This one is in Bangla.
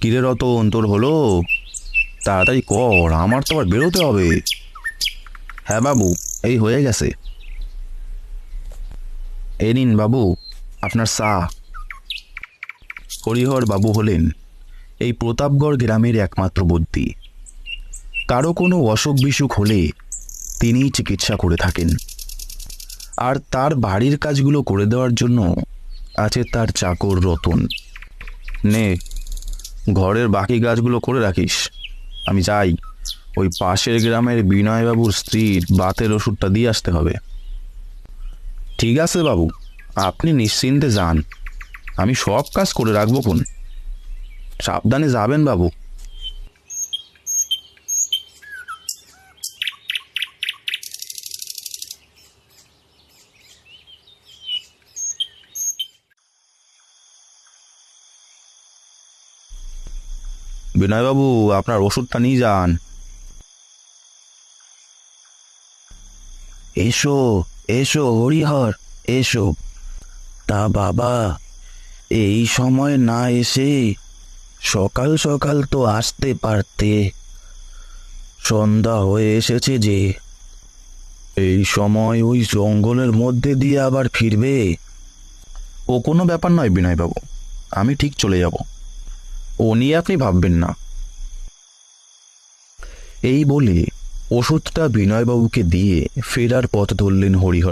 কিরে রতন, তোর হলো? তাড়াতাড়ি কর, আমার তো আবার বেরোতে হবে। হ্যাঁ বাবু, এই হয়ে গেছে। এই নিন বাবু, আপনার চা। হরিহর বাবু হলেন এই প্রতাপগড় গ্রামের একমাত্র বদ্যি। কারো কোনো অসুখ বিসুখ হলে তিনিই চিকিৎসা করে থাকেন, আর তার বাড়ির কাজগুলো করে দেওয়ার জন্য আছে তার চাকর রতন। নে, ঘরের বাকি কাজগুলো করে রাখিস। আমি যাই, ওই পাশের গ্রামের বিনয়বাবুর স্ত্রীর বাতের ওষুধটা দিয়ে আসতে হবে। ঠিক আছে বাবু, আপনি নিশ্চিন্তে যান, আমি সব কাজ করে রাখবো কোন। সাবধানে যাবেন বাবু। বিনয়বাবু, আপনার ওষুধটা নিয়ে যান। এসো, এসো হরিহর, এসো। তা বাবা, এই সময় না এসে সকাল সকাল তো আসতে পারতে। সন্ধ্যা হয়ে এসেছে যে। এই সময় ওই জঙ্গলের মধ্যে দিয়ে আবার ফিরবে? ও কোনো ব্যাপার নয় বিনয়বাবু, আমি ঠিক চলে যাব, ও নিয়ে আপনি ভাববেন না। এই বলে ওষুধটা বিনয়বাবুকে দিয়ে ফেরার পথ ধরলেন হরিহর।